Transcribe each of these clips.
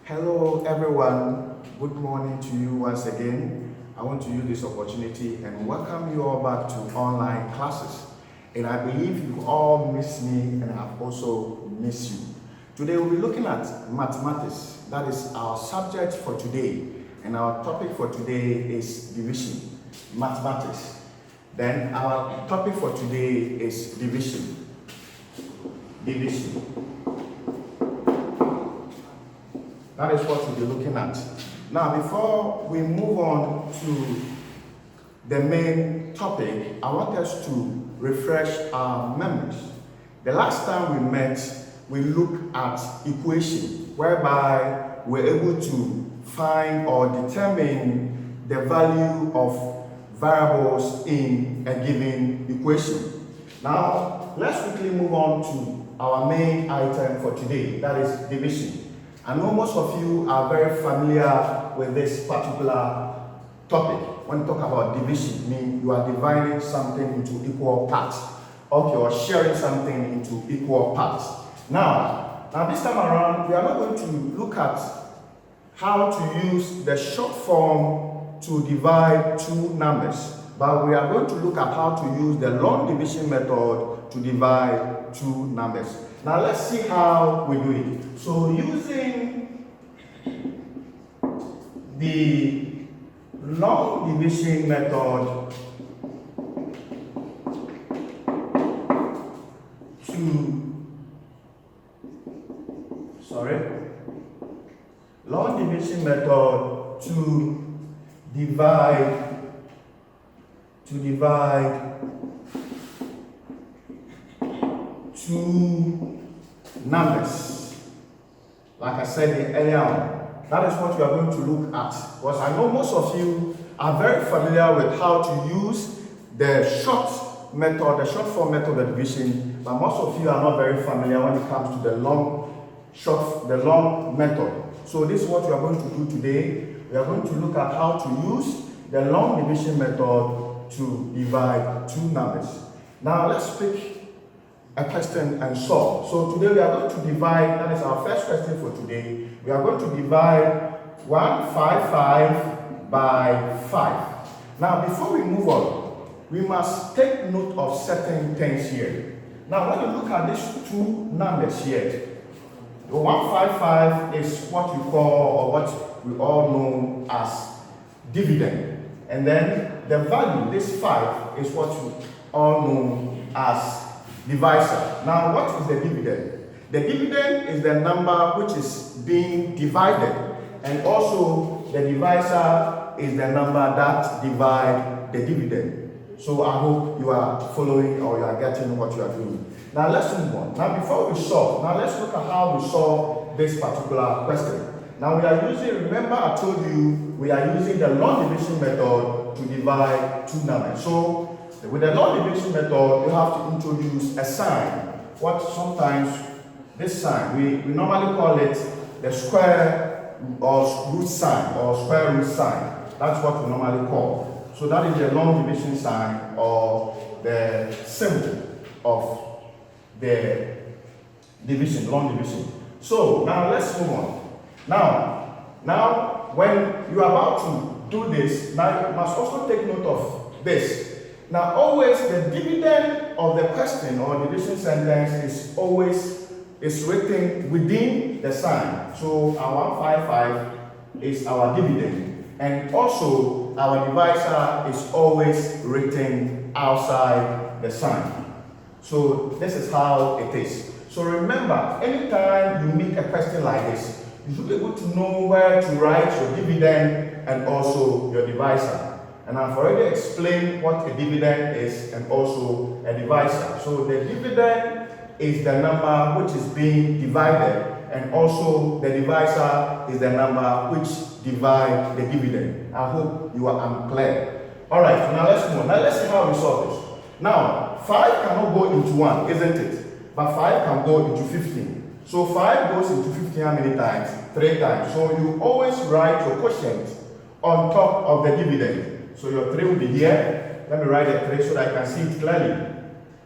Hello everyone, good morning to you once again. I want to use this opportunity and welcome you all back to online classes. And I believe you all miss me and I've also missed you. Today we'll be looking at mathematics. That is our subject for today. And our topic for today is division, mathematics. Then our topic for today is division. That is what we'll be looking at. Now, before we move on to the main topic, I want us to refresh our memories. The last time we met, we looked at equation, whereby we're able to find or determine the value of variables in a given equation. Now, let's quickly move on to our main item for today, that is division. I know most of you are very familiar with this particular topic. When you talk about division, it means you are dividing something into equal parts. Okay, or sharing something into equal parts. Now this time around, we are not going to look at how to use the short form to divide two numbers, but we are going to look at how to use the long division method to divide two numbers. Now let's see how we do it. So using the long division method to divide two numbers, like I said earlier on. That is what we are going to look at, because I know most of you are very familiar with how to use the short form method of division, but most of you are not very familiar when it comes to the long method. So this is what we are going to do today. We are going to look at how to use the long division method to divide two numbers. Now let's pick a question and solve. So today we are going to divide, that is our first question for today. We are going to divide 155 by 5. Now before we move on, we must take note of certain things here. Now when you look at these two numbers here, the 155 is what we call, or what we all know as dividend. And then the value, this 5, is what we all know as divisor. Now, what is the dividend? The dividend is the number which is being divided, and also the divisor is the number that divides the dividend. So I hope you are following or you are getting what you are doing. Now let's move on. Now before we solve, now let's look at how we solve this particular question. Now we are using, remember I told you, we are using the long division method to divide two numbers. So with the long division method, you have to introduce a sign. What sometimes, this sign, we normally call it the square or root sign or square root sign. That's what we normally call. So that is the long division sign or the symbol of the division, long division. So now let's move on. Now when you are about to do this, now you must also take note of this. Now always the dividend of the question or division sentence is written within the sign. So our 155 is our dividend, and also our divisor is always written outside the sign. So this is how it is. So remember, anytime you meet a question like this, you should be able to know where to write your dividend and also your divisor. And I've already explained what a dividend is and also a divisor. So the dividend is the number which is being divided, and also the divisor is the number which divides the dividend. I hope you are clear. Alright, so now let's move on. Now let's see how we solve this. Now, 5 cannot go into 1, isn't it? But 5 can go into 15. So 5 goes into 15 how many times? 3 times. So you always write your quotient on top of the dividend. So your 3 will be here. Let me write the 3 so that I can see it clearly.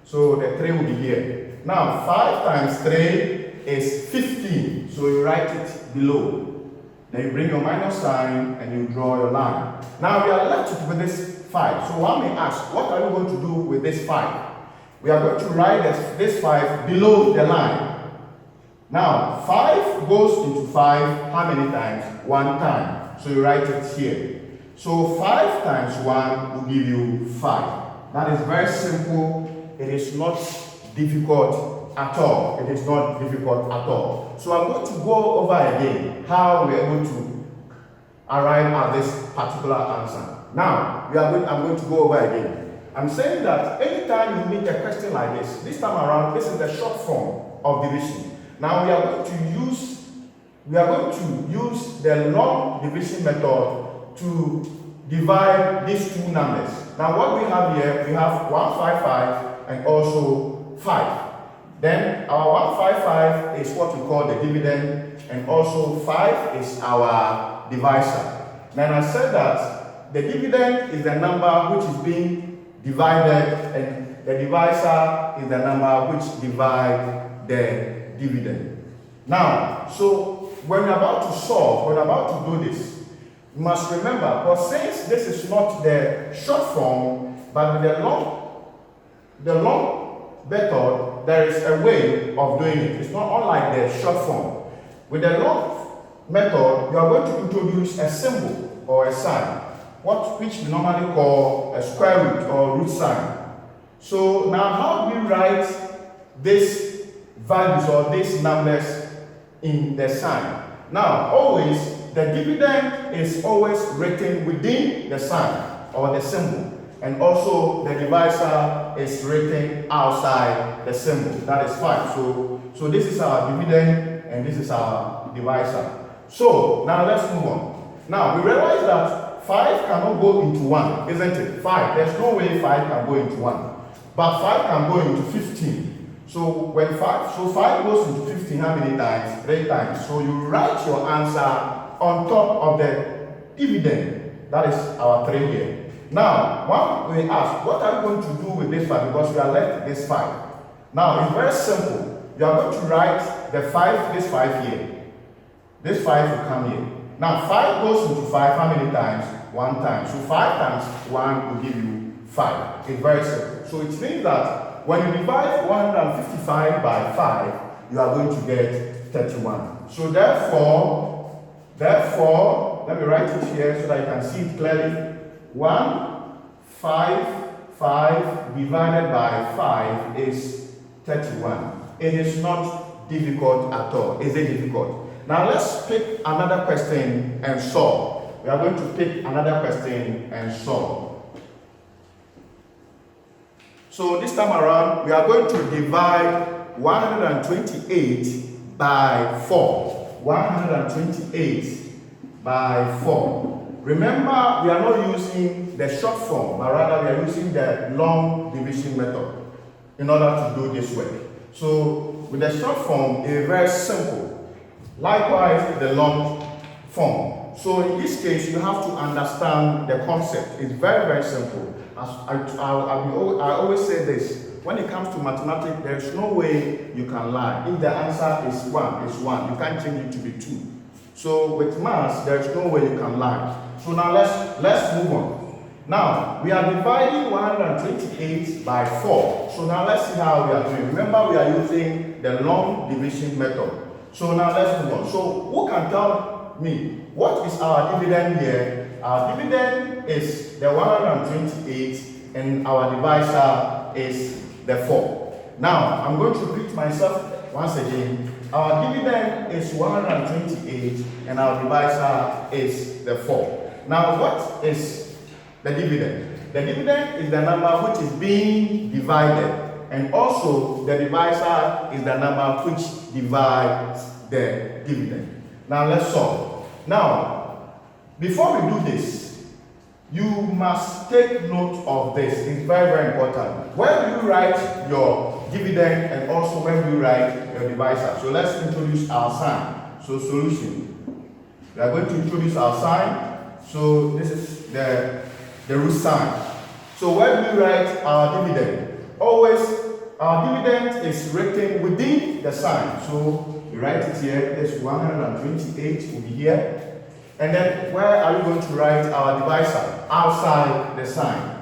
So the 3 will be here. Now 5 times 3 is 15. So you write it below. Then you bring your minus sign and you draw your line. Now we are left with this 5. So one may ask, what are we going to do with this 5? We are going to write this 5 below the line. Now 5 goes into 5 how many times? 1 time. So you write it here. So 5 times 1 will give you 5. That is very simple. It is not difficult at all. It is not difficult at all. So I'm going to go over again how we are able to arrive at this particular answer. Now, I'm going to go over again. I'm saying that anytime you meet a question like this time around, this is the short form of division. Now we are going to use the long division method to divide these two numbers. Now what we have here, we have 155 and also 5. Then our 155 is what we call the dividend, and also 5 is our divisor. Then I said that the dividend is the number which is being divided, and the divisor is the number which divides the dividend. Now, so when we're about to solve, when we're about to do this, you must remember, but since this is not the short form, but the long method, there is a way of doing it. It's not unlike the short form. With the long method, you are going to introduce a symbol or a sign, which we normally call a square root or root sign. So now how do we write these values or these numbers in the sign? Now, always, the dividend is always written within the sign or the symbol. And also, the divisor is written outside the symbol. That is fine. So this is our dividend and this is our divisor. So, now let's move on. Now, we realize that 5 cannot go into 1, isn't it? 5. There's no way 5 can go into 1. But 5 can go into 15. So 5 goes into 15 how many times? 3 times. So you write your answer on top of the dividend. That is our 3 here. Now, one we ask, what are we going to do with this 5? Because we are left with this 5. Now, it's very simple. You are going to write the 5, this 5 here. This 5 will come here. Now, 5 goes into 5 how many times? 1 time. So 5 times 1 will give you 5. It's very simple. So it means that when you divide 155 by 5, you are going to get 31. So therefore, let me write it here so that you can see it clearly. 155 divided by 5 is 31. It is not difficult at all. Is it difficult? Now let's pick another question and solve. We are going to pick another question and solve. So this time around, we are going to divide 128 by 4. 128 by 4. Remember, we are not using the short form, but rather we are using the long division method in order to do this work. So with the short form, it is very simple. Likewise, the long form. So in this case, you have to understand the concept. It's very, very simple. I always say this. When it comes to mathematics, there is no way you can lie. If the answer is 1, it's 1. You can't change it to be 2. So with maths, there is no way you can lie. So now let's move on. Now, we are dividing 128 by 4. So now let's see how we are doing. Remember, we are using the long division method. So now let's move on. So who can tell me what is our dividend here? Our dividend is the 128 and our divisor is the 4. Now, I'm going to repeat myself once again. Our dividend is 128 and our divisor is the 4. Now, what is the dividend? The dividend is the number which is being divided, and also the divisor is the number which divides the dividend. Now, let's solve. Now, before we do this, you must take note of this. It's very, very important. Where do you write your dividend and also where do you write your divisor? So let's introduce our sign. So solution. We are going to introduce our sign. So this is the root sign. So where do we write our dividend? Always our dividend is written within the sign. So we write it here. This 128 will be here. And then where are we going to write our divisor? Outside the sign.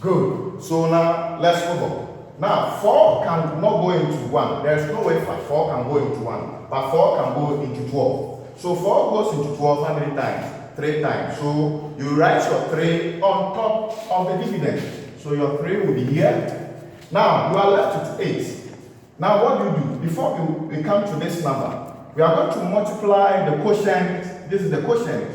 Good. So now let's move on. Now 4 cannot go into 1. There is no way 4 can go into 1. But 4 can go into 12. So 4 goes into 12 how many times? 3 times. So you write your 3 on top of the dividend. So your 3 will be here. Now you are left with 8. Now what do you do? Before we come to this number, we are going to multiply the quotient. This is the quotient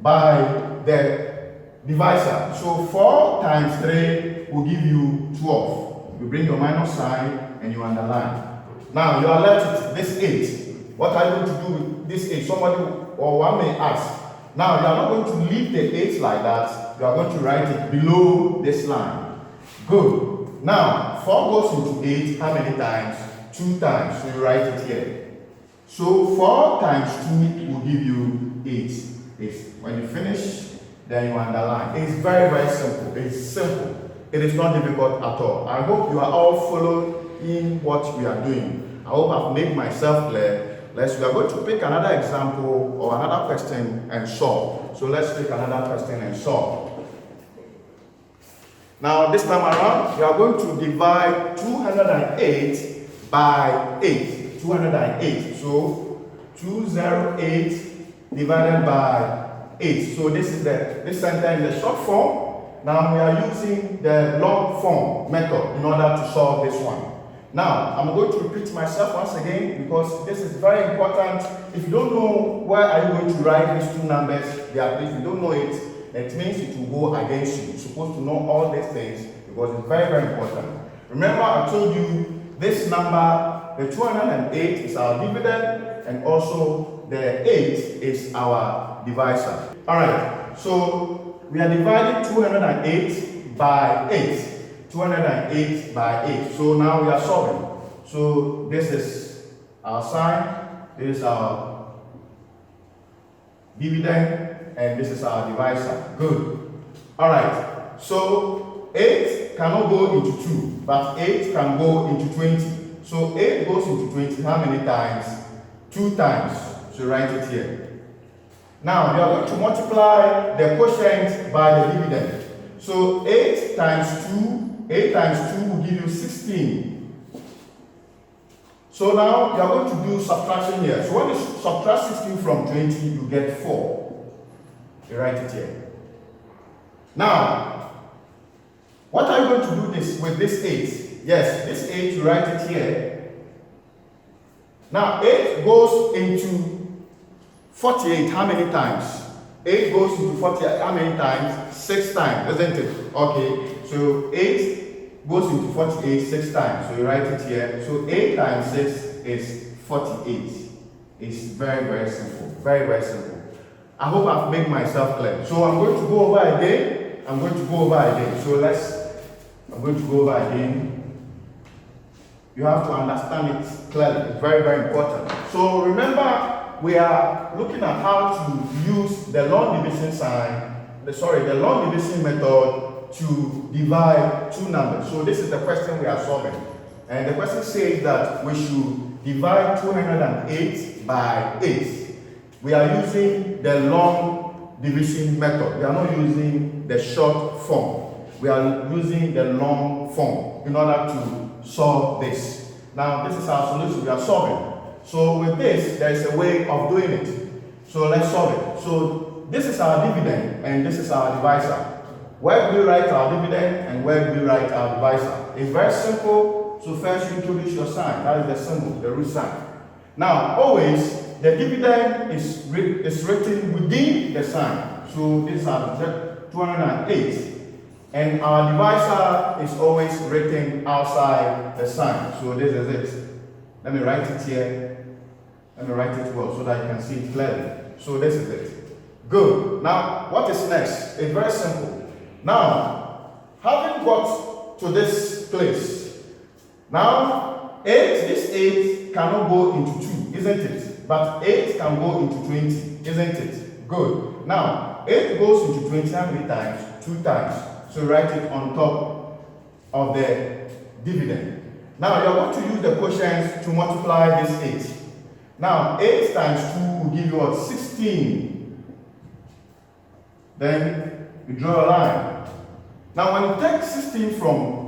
by the divisor. So 4 times 3 will give you 12. You bring your minus sign and you underline. Now you are left with this 8. What are you going to do with this 8? Somebody or one may ask. Now you are not going to leave the 8 like that. You are going to write it below this line. Good. Now 4 goes into 8 how many times? 2 times. So you write it here. So 4 times 2 will give you 8. When you finish, then you underline. It's very, very simple. It's simple. It is not difficult at all. I hope you are all following what we are doing. I hope I've made myself clear. We are going to pick another example or another question and solve. So let's pick another question and solve. Now this time around, we are going to divide 208 by 8. 208. So 208 divided by 8. So this sentence is the short form. Now we are using the long form method in order to solve this one. Now, I'm going to repeat myself once again because this is very important. If you don't know where are you going to write these two numbers, if you don't know it, it means it will go against you. You're supposed to know all these things because it's very, very important. Remember, I told you this number, the 208 is our dividend and also the 8 is our divisor. Alright, so we are dividing 208 by 8. 208 by 8. So now we are solving. So this is our sign, this is our dividend, and this is our divisor. Good. Alright. So 8 cannot go into 2, but 8 can go into 20. So 8 goes into 20 how many times? 2 times. So write it here. Now we are going to multiply the quotient by the dividend. So 8 times 2 will give you 16. So now you are going to do subtraction here. So when you subtract 16 from 20, you get 4. You write it here. Now, what are you going to do this with this 8? Yes, this 8, you write it here. Now, 8 goes into 48 how many times? 8 goes into 48 how many times? 6 times, isn't it? Okay, so 8 goes into 48 6 times. So you write it here. So 8 times 6 is 48. It's very, very simple. Very, very simple. I hope I've made myself clear. So I'm going to go over again. So I'm going to go over again. You have to understand it clearly. It's very, very important. So remember, we are looking at how to use the long division the long division method to divide two numbers. So this is the question we are solving. And the question says that we should divide 208 by 8. We are using the long division method. We are not using the short form. We are using the long form in order to solve this. Now, this is our solution we are solving. So with this, there is a way of doing it. So let's solve it. So this is our dividend and this is our divisor. Where do we write our dividend and where do we write our divisor? It's very simple. So first you introduce your sign. That is the symbol, the root sign. Now, always the dividend is written within the sign. So this is our 208. And our divisor is always written outside the sign. So this is it. Let me write it here. Let me write it well so that you can see it clearly. So this is it. Good. Now, what is next? It's very simple. Now, having got to this place, now this 8 cannot go into 2, isn't it? But 8 can go into 20, isn't it? Good. Now, 8 goes into 20 how many times? 2 times. So write it on top of the dividend. Now you are going to use the quotient to multiply this 8. Now 8 times 2 will give you what? 16. Then you draw a line. Now when you take 16 from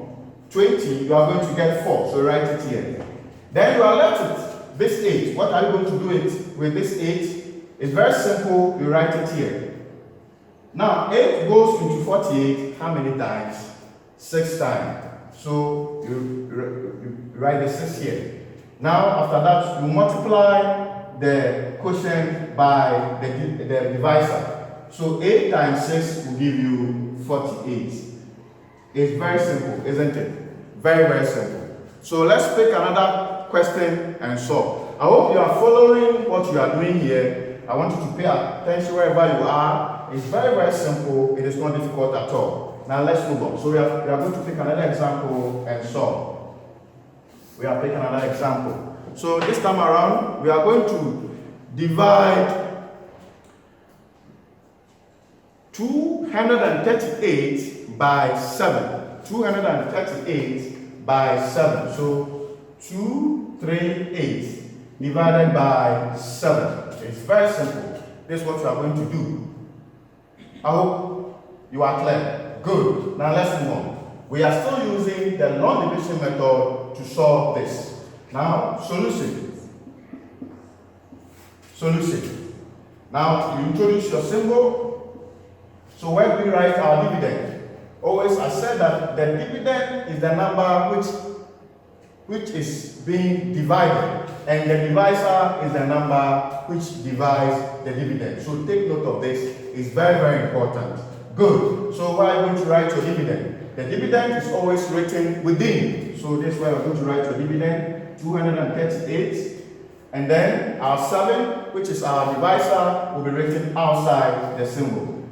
20, you are going to get 4. So write it here. Then you are left with this 8. What are you going to do it with this 8? It's very simple. You write it here. Now 8 goes into 48. How many times? 6 times. So you write the 6 here. Now after that, you multiply the quotient by the divisor. So 8 times 6 will give you 48. It's very simple, isn't it? Very, very simple. So let's pick another question and solve. I hope you are following what you are doing here. I want you to pay attention wherever you are. It's very, very simple. It is not difficult at all. Now let's move on. So we are going to pick another example and solve. We are picking another example. So this time around, we are going to divide 238 by 7. 238 by 7. So 238 divided by 7. It's very simple. This is what you are going to do. I hope you are clear. Good. Now let's move on. We are still using the long division method to solve this. Now, solution. Solution. Now, you introduce your symbol. So when we write our dividend, always I said that the dividend is the number which is being divided, and the divisor is the number which divides the dividend. So take note of this. It's very, very important. Good. So why are you going to write your dividend? The dividend is always written within. So this is why we're going to write your dividend, 238. And then our 7, which is our divisor, will be written outside the symbol.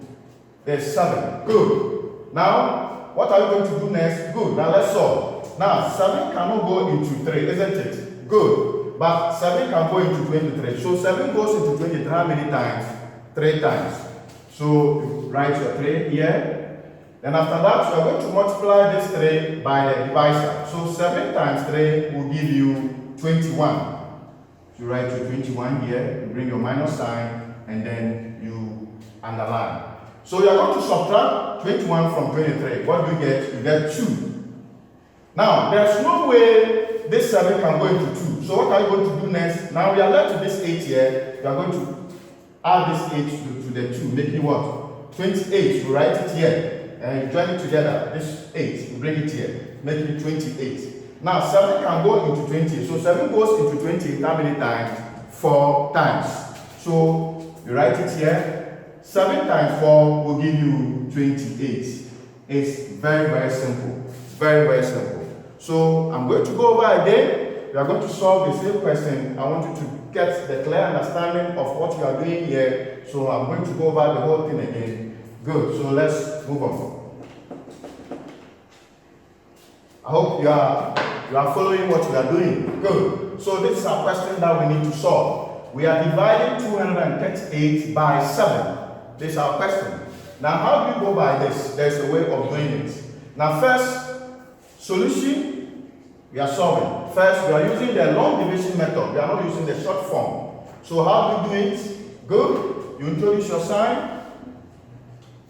There's 7. Good. Now, what are you going to do next? Good. Now let's solve. Now, 7 cannot go into 3, isn't it? Good. But 7 can go into 23. So 7 goes into 23 how many times? 3 times. So you write your 3 here. Then after that, you are going to multiply this 3 by the divisor. So 7 times 3 will give you 21. You write your 21 here, you bring your minus sign, and then you underline. So you are going to subtract 21 from 23. What do you get? You get 2. Now, there's no way this 7 can go into 2. So what are you going to do next? Now we are left with this 8 here. You are going to add this 8 to the 2, making what? 28. You write it here, and you join it together. This 8, you bring it here, making it 28. Now 7 can go into 20. So 7 goes into 20 how many times? 4 times. So you write it here. 7 times 4 will give you 28. It's very, very simple. Very, very simple. So I'm going to go over again. We are going to solve the same question. I want you to get the clear understanding of what you are doing here. So I'm going to go over the whole thing again. Good. So let's move on. I hope you are following what you are doing. Good. So this is our question that we need to solve. We are dividing 238 by 7. This is our question. Now, how do you go by this? There's a way of doing it. Now, first, solution, we are solving. First, we are using the long division method. We are not using the short form. So, how do you do it? Good. You introduce your sign.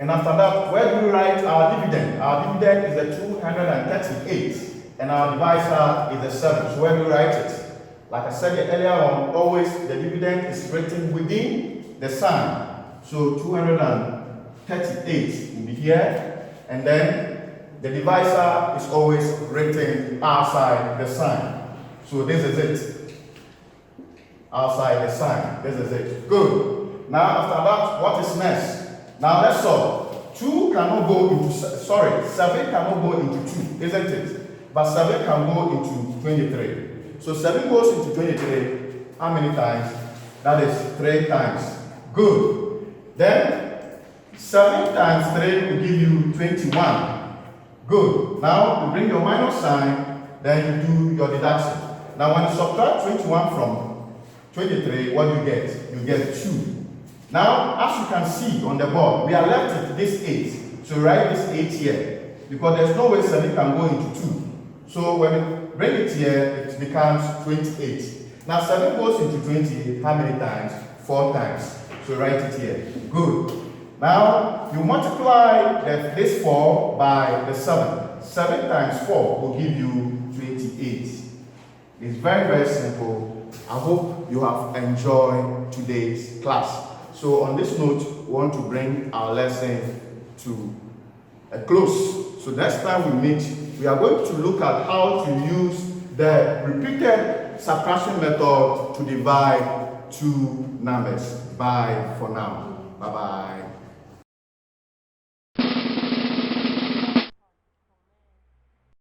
And after that, where do we write our dividend? Our dividend is the 238. And our divisor is the 7. So, where do we write it? Like I said earlier on, always the dividend is written within the sign. So 238 will be here, and then the divisor is always written outside the sign. So this is it. Outside the sign. This is it. Good. Now after that, what is next? Now let's solve. 7 cannot go into 2, isn't it? But 7 can go into 23. So 7 goes into 23. How many times? That is 3 times. Good. Then 7 times 3 will give you 21. Good. Now you bring your minus sign, then you do your deduction. Now when you subtract 21 from 23, what do you get? You get 2. Now, as you can see on the board, we are left with this 8. So write this 8 here, because there's no way 7 can go into 2. So when we bring it here, it becomes 28. Now 7 goes into 28 how many times? 4 times. So write it here. Good. Now, you multiply this 4 by the 7. 7 times 4 will give you 28. It's very, very simple. I hope you have enjoyed today's class. So on this note, we want to bring our lesson to a close. So next time we meet, we are going to look at how to use the repeated subtraction method to divide two numbers. Bye for now. Bye-bye.